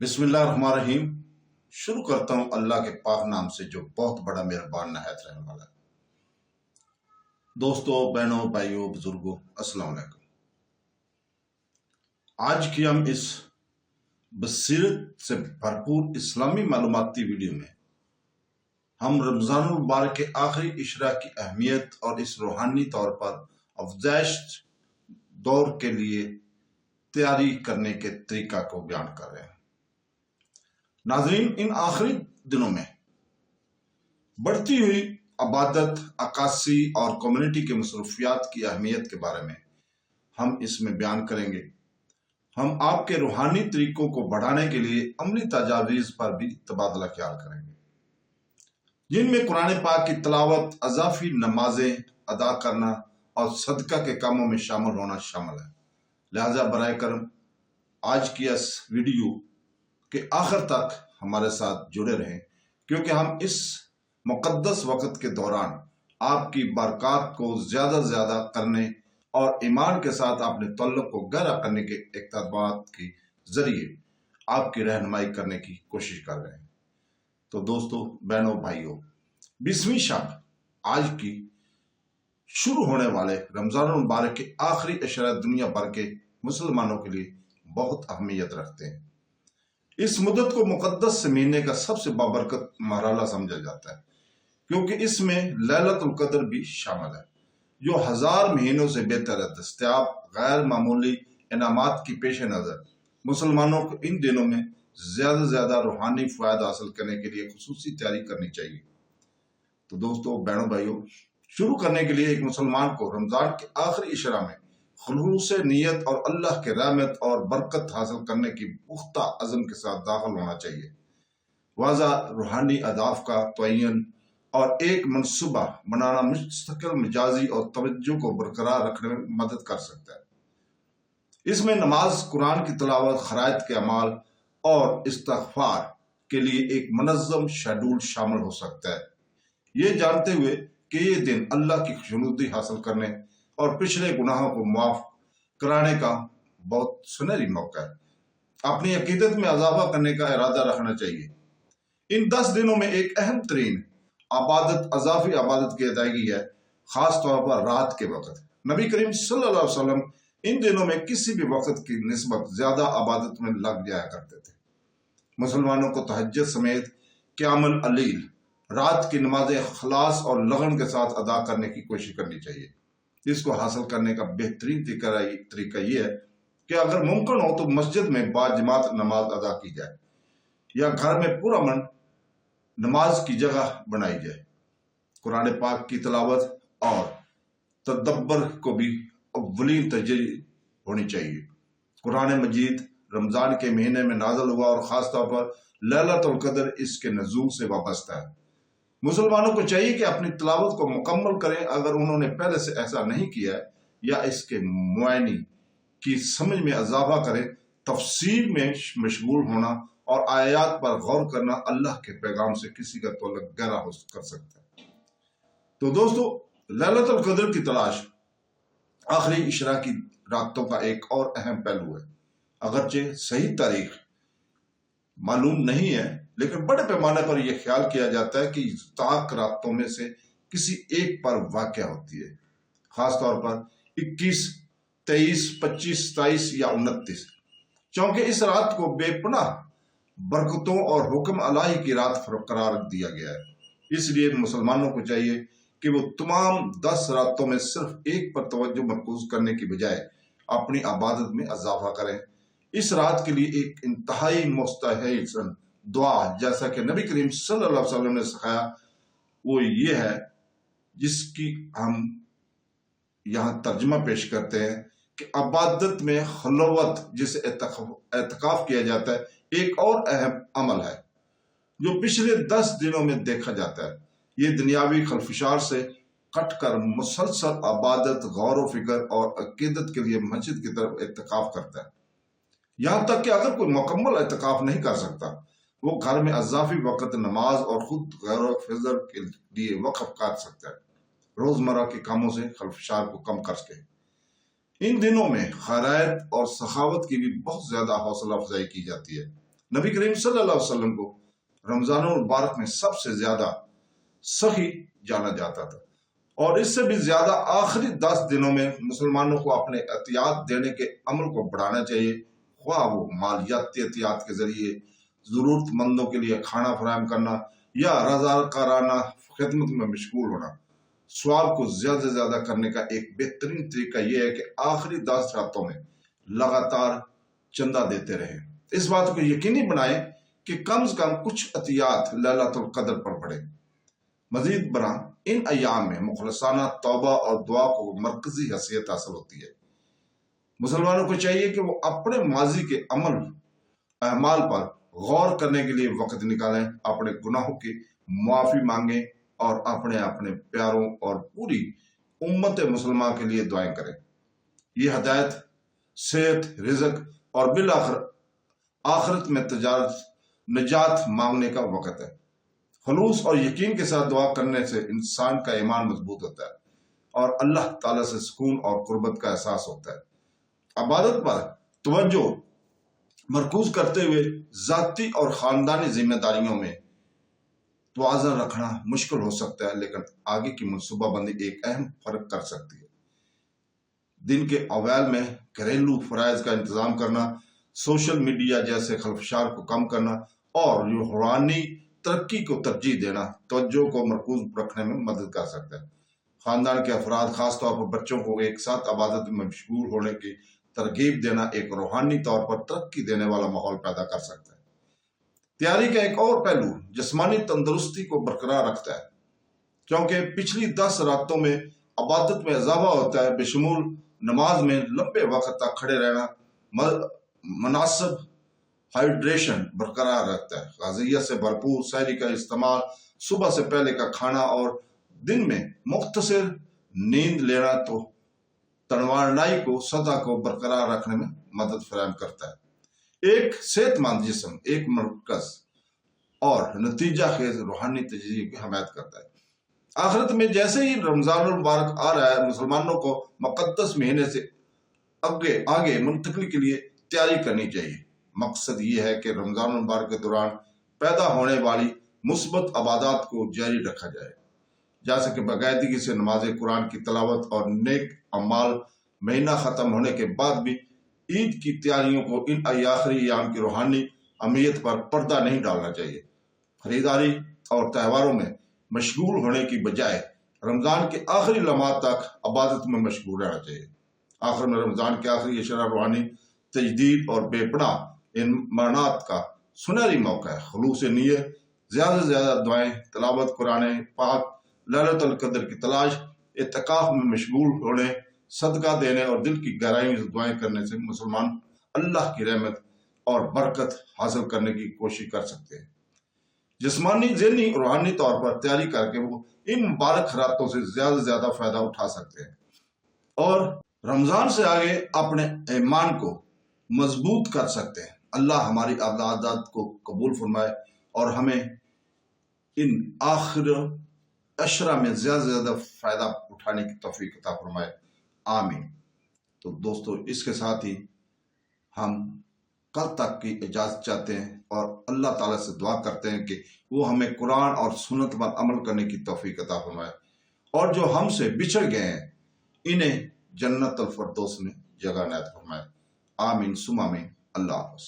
बिस्मिल्लाहिर्रहमानिर्रहीम। शुरू करता हूँ अल्लाह के पाक नाम से जो बहुत बड़ा मेहरबान नहायत रहने वाला है। दोस्तों, बहनों, भाइयों, बुजुर्गों, अस्सलाम वालेकुम। आज की हम इस बसीरत से भरपूर इस्लामी मालूमाती वीडियो में हम रमज़ानुल मुबारक के आखिरी इशरा की अहमियत और इस रूहानी तौर पर अफज़ाइश दौर के लिए तैयारी करने के तरीका को बयान कर रहे हैं। नाज़रीन, इन आखिरी दिनों में बढ़ती हुई इबादत, अक्कासी और कम्युनिटी के मसरूफियात की अहमियत के बारे में हम इसमें बयान करेंगे। हम आपके रूहानी तरीकों को बढ़ाने के लिए अमली तजावीज़ पर भी तबादला ख्याल करेंगे, जिनमें कुरान पाक की तिलावत, अज़ाफ़ी नमाजें अदा करना और सदका के कामों में शामिल होना शामिल है। लिहाजा बराए करम आज की इस वीडियो के आखिर तक हमारे साथ जुड़े रहें, क्योंकि हम इस मुक़द्दस वक़्त के दौरान आपकी बरक़ात को ज़्यादा से ज़्यादा करने और ईमान के साथ अपने तल्लुक़ को गहरा करने के इक़दामात के ज़रिए आपकी रहनुमाई करने की कोशिश कर रहे हैं। तो दोस्तों, बहनों, भाइयों, 20वीं शब आज की शुरू होने वाले रमज़ानुल मुबारक के आखिरी अशरा दुनिया भर के मुसलमानों के लिए बहुत अहमियत रखते हैं। इस मुद्दत को मुक़द्दस महीने का सबसे बाबरकत मरहला समझा जाता है, क्योंकि इसमें लैलतुल क़द्र भी शामिल है, जो 1000 महीनों से बेहतर है। दस्तयाब गैर मामूली इनामात की पेश नज़र मुसलमानों को इन दिनों में ज़्यादा से ज़्यादा रूहानी फ़ायदा हासिल करने के लिए खुसूसी तैयारी करनी चाहिए। तो दोस्तों, बहनों, भाइयों, शुरू करने के लिए एक मुसलमान को रमज़ान के आखिरी इशरा में खुलूस नीयत और अल्लाह के रहमत और बरकत हासिल करने की पुख्ता अज़म के साथ दाखिल होना चाहिए। वाज़ा रूहानी अहदाफ का तयन और एक मनसूबा बनाना मुस्तकिल मिजाजी और तवज्जो को बरकरार रखने में मदद कर सकता है। इसमें नमाज, कुरान की तिलावत, खराइत के अमाल और इस्तिग़फ़ार के लिए एक मुनज़्ज़म शेड्यूल शामिल हो सकता है, ये जानते हुए कि ये दिन अल्लाह की खुशनुदी हासिल करने और पिछले गुनाहों को माफ़ कराने का बहुत सुनहरी मौका है। अपनी अकीदत में इजाफा करने का इरादा रखना चाहिए। इन 10 दिनों में एक अहम तरीन आबादत अज़ाफ़ी आबादत की अदायगी है, ख़ास तौर पर रात के वक़्त। नबी करीम सल्लल्लाहु अलैहि वसल्लम इन दिनों में किसी भी वक़्त की निस्बत ज़्यादा आबादत में लग जाया करते थे। मुसलमानों को तहज्जुद समेत क़ियामुल अलील, रात की नमाज़ें खलास और लगन के साथ अदा करने की कोशिश करनी चाहिए। इसको हासिल करने का बेहतरीन तरीका ये है कि अगर मुमकिन हो तो मस्जिद में बाजमात नमाज अदा की जाए या घर में पूरा मन नमाज की जगह बनाई जाए। कुरान पाक की तिलावत और तदब्बर को भी अव्वलीन तरजीह होनी चाहिए। कुरान मजीद रमज़ान के महीने में नाज़िल हुआ और ख़ास तौर पर लैलतुल क़द्र इसके नज़ूल से वाबस्ता है। मुसलमानों को चाहिए कि अपनी तिलावत को मुकम्मल करें। अगर उन्होंने पहले से ऐसा नहीं किया है या इसके मुआयने की समझ में इजाफा करें, तफसीर में मशगूल होना और आयात पर गौर करना अल्लाह के पैगाम से किसी का तल्लुक़ गहरा हो कर सकता है। तो दोस्तों, लैलतुल क़द्र की तलाश आखिरी इशरा की रातों का एक और अहम पहलू है। अगरचे सही तारीख मालूम नहीं है, लेकिन बड़े पैमाने पर यह ख्याल किया जाता है कि ताक रातों में से किसी एक पर वाक़या होती है, खास तौर पर 21, 23, 25, 27 या 29, क्योंकि इस रात को बेपनाह बरकतों और हुक्म अलाही की रात करार दिया गया है। इसलिए मुसलमानों को चाहिए कि वो तमाम 10 रातों में सिर्फ एक पर तवज्जो मरकूज करने की बजाय अपनी इबादत में इजाफा करें। इस रात के लिए एक इंतहाई मुस्तहसन दुआ, जैसा कि नबी करीम सल्लल्लाहु अलैहि वसल्लम ने सिखाया, वो ये है जिसकी हम यहाँ तर्जुमा पेश करते हैं कि इबादत में खलवत, जिसे एतकाफ किया जाता है, एक और अहम अमल है जो पिछले 10 दिनों में देखा जाता है। ये दुनियावी खलफशार से कट कर मुसलसल इबादत, गौर व फिक्र और अकीदत के लिए मस्जिद की तरफ एतकाफ करता है। यहाँ तक कि अगर कोई मुकम्मल एतकाफ नहीं कर सकता, वो घर में अज़ाफ़ी वक़्त नमाज और खुद गौर व फिक्र के लिए वक़्फ़ कर सकता है, रोज़मर्रा के कामों से खलफशार को कम कर सके। इन दिनों में खैरात और सखावत की भी बहुत ज़्यादा हौसला अफजाई की जाती है। नबी करीम सल्लल्लाहु अलैहि वसल्लम को रमजान मुबारक में सबसे ज्यादा सही जाना जाता था, और इससे भी ज्यादा आखिरी 10 दिनों में मुसलमानों को अपने एहतियात देने के अमल को बढ़ाना चाहिए, ख्वाह वो मालियाती एहतियात के जरिए जरूरतमंदों के लिए खाना फराहम करना या रज़ाकाराना खिदमत में मशगूल होना। स्वाब को ज्यादा से ज्यादा करने का एक बेहतरीन तरीका यह है कि आखिरी 10 रातों में लगातार चंदा देते रहें। इस बात को यकीनी बनाएं कि कम से कम कुछ अतियात लैलतुल कद्र पर पड़े। मजीद बना इन अयाम में मुखलसाना तौबा और दुआ को मरकजी हैसियत हासिल होती है। मुसलमानों को चाहिए कि वो अपने माजी के अमाल पर गौर करने के लिए वक्त निकालें, अपने गुनाहों की माफी मांगें और अपने अपने प्यारों और पूरी उम्मत मुसलमान के लिए दुआएं करें। ये हदायत, सेहत, रिज़्क और बिल आखिरत में निजात मांगने का वक्त है। खलूस और यकीन के साथ दुआ करने से इंसान का ईमान मजबूत होता है और अल्लाह ताला से सुकून और कुर्बत का एहसास होता है। इबादत पर तवज्जो मरकूज करते हुए जाती और खानदानी जिम्मेदारियों में तवाज़ुन रखना मुश्किल हो सकता है, लेकिन आगे की मनसूबाबंदी एक अहम फर्क कर सकती है। दिन के अवैल में घरेलू फराइज का इंतजाम करना, सोशल मीडिया जैसे खलफशार को कम करना और रूहानी तरक्की को तरजीह देना तवज्जो को मरकूज रखने में मदद कर सकता है। खानदान के अफराद, खासतौर पर बच्चों को एक साथ इबादत में मशगूल होने की तरगीब देना एक रूहानी तौर पर तरक्की देने वाला माहौल पैदा कर सकता है। तैयारी का एक और पहलू जिस्मानी तंदुरुस्ती को बरकरार रखता है, क्योंकि पिछली 10 रातों में इबादत में इजाफा होता है, बेशमूल नमाज में लंबे वक्त तक खड़े रहना, मुनासिब हाइड्रेशन बरकरार रहता है, गाजियत से भरपूर सहरी का इस्तेमाल, सुबह से पहले का खाना और दिन में मुख्तसर नींद लेना तो तनवानाई को सतह को बरकरार रखने में मदद फराहम करता है। एक सेहतमंद जिस्म एक मरकज और नतीजा खेज रूहानी तजर्बे की हमायत करता है। आखिरत में जैसे ही रमजान मुबारक आ रहा है, मुसलमानों को मुकद्दस महीने से आगे मुंतकली के लिए तैयारी करनी चाहिए। मकसद ये है कि रमजान मुबारक के दौरान पैदा होने वाली मुस्बत इबादत को जारी रखा जाए, जैसे कि बाकायदगी से नमाज कुरान की तलावत और नेक अमाल। महीना खत्म होने के बाद भी ईद की तैयारियों को इन आखिरी अयाम की रूहानी अहमियत पर पर्दा नहीं डालना चाहिए। खरीदारी और त्योहारों में मशगूल होने की बजाय रमजान के आखिरी लम्हात तक इबादत में मशगूल रहना चाहिए। आखिर में रमजान के आखिरी अशरा रूहानी तजदीद और बेपनाह इन मरनात का सुनहरी मौका है। खलूस नियत, ज्यादा से ज्यादा दुआएं, तलावत कुरान पाक, लैलतुल कद्र की तलाश, इत्तिकाफ में मशगूल होने, सदका देने और दिल की गहराई में दुआएं करने से मुसलमान अल्लाह की रहमत और बरकत हासिल करने की कोशिश कर सकते हैं। जिस्मानी, ज़हनी और रूहानी तौर पर तैयारी करके वो इन मुबारक रातों से ज्यादा फायदा उठा सकते हैं और रमजान से आगे अपने ईमान को मजबूत कर सकते हैं। अल्लाह हमारी इबादत को कबूल फरमाए और हमें इन आखिर अशरा में ज्यादा से ज्यादा फायदा उठाने की तौफीक अता फरमाए, आमीन। तो दोस्तों, इसके साथ ही हम कल तक की इजाजत चाहते हैं और अल्लाह ताला से दुआ करते हैं कि वो हमें कुरान और सुन्नत पर अमल करने की तौफीक अता फरमाए और जो हमसे बिछड़ गए हैं इन्हें जन्नतुल फिरदौस में जगह इनायत फरमाए, आमीन सुम आमीन। अल्लाह हाफ़िज़।